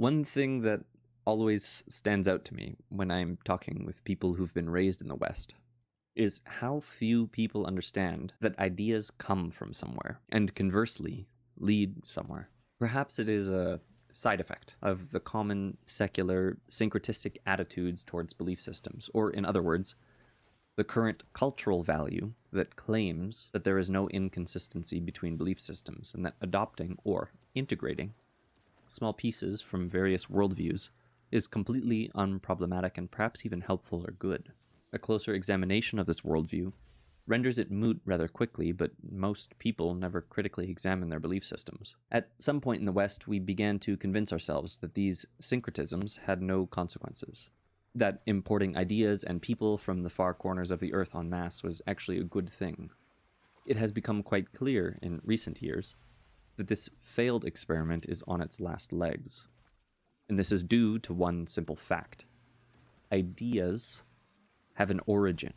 One thing that always stands out to me when I'm talking with people who've been raised in the West is how few people understand that ideas come from somewhere and conversely lead somewhere. Perhaps it is a side effect of the common secular syncretistic attitudes towards belief systems, or in other words, the current cultural value that claims that there is no inconsistency between belief systems and that adopting or integrating small pieces from various worldviews is completely unproblematic and perhaps even helpful or good. A closer examination of this worldview renders it moot rather quickly, but most people never critically examine their belief systems. At some point in the West, we began to convince ourselves that these syncretisms had no consequences, that importing ideas and people from the far corners of the earth en masse was actually a good thing. It has become quite clear in recent years that this failed experiment is on its last legs. And this is due to one simple fact. Ideas have an origin,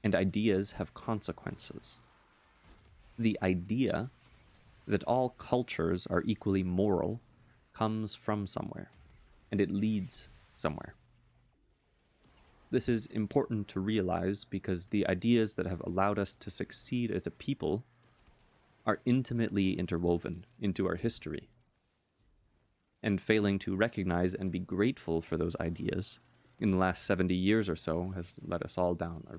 and ideas have consequences. The idea that all cultures are equally moral comes from somewhere, and it leads somewhere. This is important to realize because the ideas that have allowed us to succeed as a people are intimately interwoven into our history. And failing to recognize and be grateful for those ideas in the last 70 years or so has led us all down a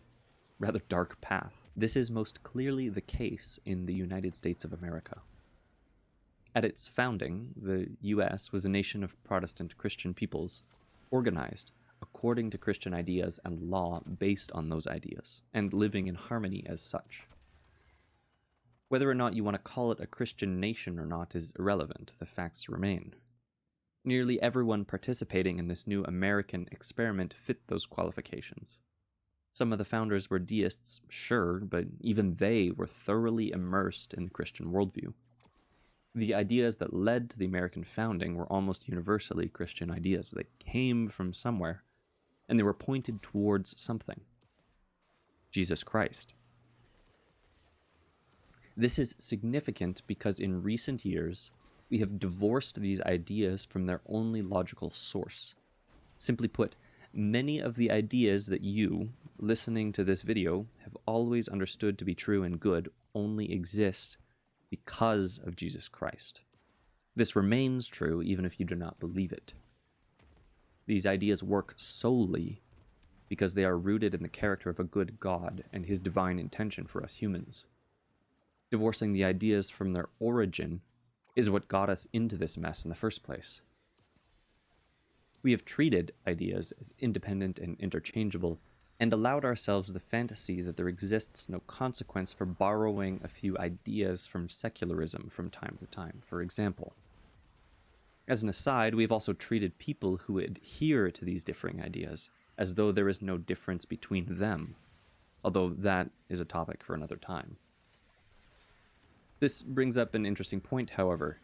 rather dark path. This is most clearly the case in the United States of America. At its founding, the U.S. was a nation of Protestant Christian peoples, organized according to Christian ideas and law based on those ideas, and living in harmony as such. Whether or not you want to call it a Christian nation or not is irrelevant, the facts remain. Nearly everyone participating in this new American experiment fit those qualifications. Some of the founders were deists, sure, but even they were thoroughly immersed in the Christian worldview. The ideas that led to the American founding were almost universally Christian ideas. They came from somewhere, and they were pointed towards something. Jesus Christ. This is significant because in recent years, we have divorced these ideas from their only logical source. Simply put, many of the ideas that you, listening to this video, have always understood to be true and good only exist because of Jesus Christ. This remains true even if you do not believe it. These ideas work solely because they are rooted in the character of a good God and his divine intention for us humans. Divorcing the ideas from their origin is what got us into this mess in the first place. We have treated ideas as independent and interchangeable, and allowed ourselves the fantasy that there exists no consequence for borrowing a few ideas from secularism from time to time, for example. As an aside, we have also treated people who adhere to these differing ideas as though there is no difference between them, although that is a topic for another time. This brings up an interesting point, however.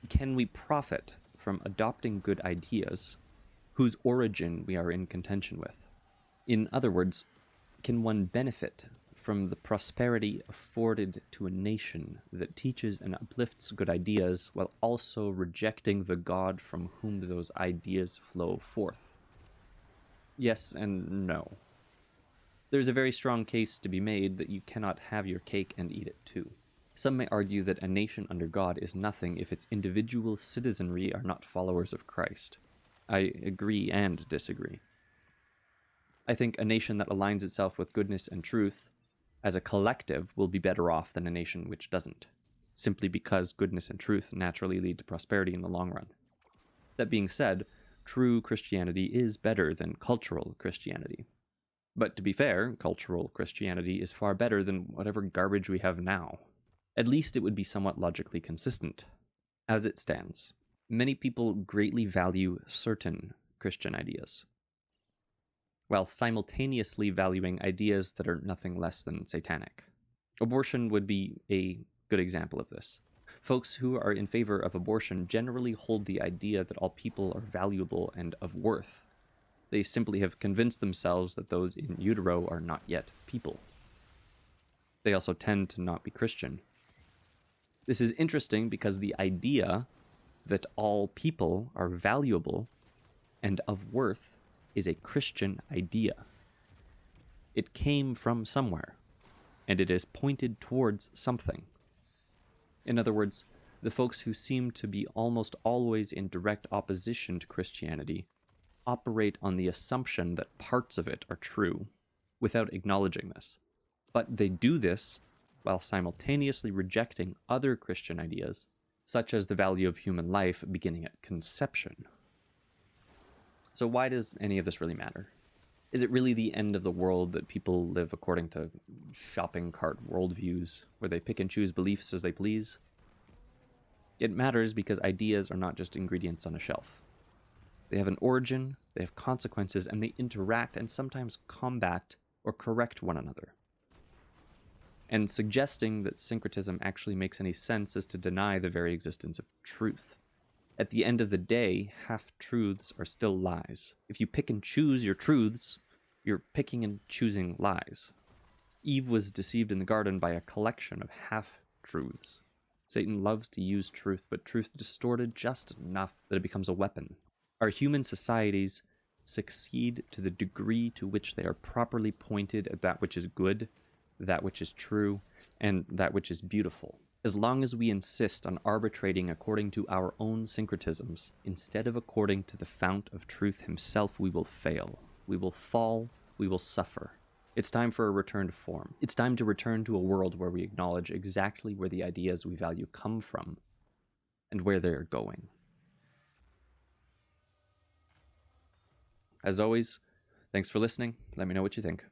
Can we profit from adopting good ideas whose origin we are in contention with? In other words, can one benefit from the prosperity afforded to a nation that teaches and uplifts good ideas while also rejecting the God from whom those ideas flow forth? Yes and no. There's a very strong case to be made that you cannot have your cake and eat it too. Some may argue that a nation under God is nothing if its individual citizenry are not followers of Christ. I agree and disagree. I think a nation that aligns itself with goodness and truth as a collective will be better off than a nation which doesn't, simply because goodness and truth naturally lead to prosperity in the long run. That being said, true Christianity is better than cultural Christianity. But to be fair, cultural Christianity is far better than whatever garbage we have now. At least it would be somewhat logically consistent. As it stands, many people greatly value certain Christian ideas, while simultaneously valuing ideas that are nothing less than satanic. Abortion would be a good example of this. Folks who are in favor of abortion generally hold the idea that all people are valuable and of worth. They simply have convinced themselves that those in utero are not yet people. They also tend to not be Christian. This is interesting because the idea that all people are valuable and of worth is a Christian idea. It came from somewhere, and it is pointed towards something. In other words, the folks who seem to be almost always in direct opposition to Christianity operate on the assumption that parts of it are true, without acknowledging this. But they do this while simultaneously rejecting other Christian ideas, such as the value of human life beginning at conception. So why does any of this really matter? Is it really the end of the world that people live according to shopping cart worldviews, where they pick and choose beliefs as they please? It matters because ideas are not just ingredients on a shelf. They have an origin, they have consequences, and they interact and sometimes combat or correct one another. And suggesting that syncretism actually makes any sense is to deny the very existence of truth. At the end of the day, half-truths are still lies. If you pick and choose your truths, you're picking and choosing lies. Eve was deceived in the garden by a collection of half-truths. Satan loves to use truth, but truth distorted just enough that it becomes a weapon. Our human societies succeed to the degree to which they are properly pointed at that which is good, that which is true, and that which is beautiful. As long as we insist on arbitrating according to our own syncretisms, instead of according to the fount of truth himself, we will fail. We will fall. We will suffer. It's time for a return to form. It's time to return to a world where we acknowledge exactly where the ideas we value come from and where they are going. As always, thanks for listening. Let me know what you think.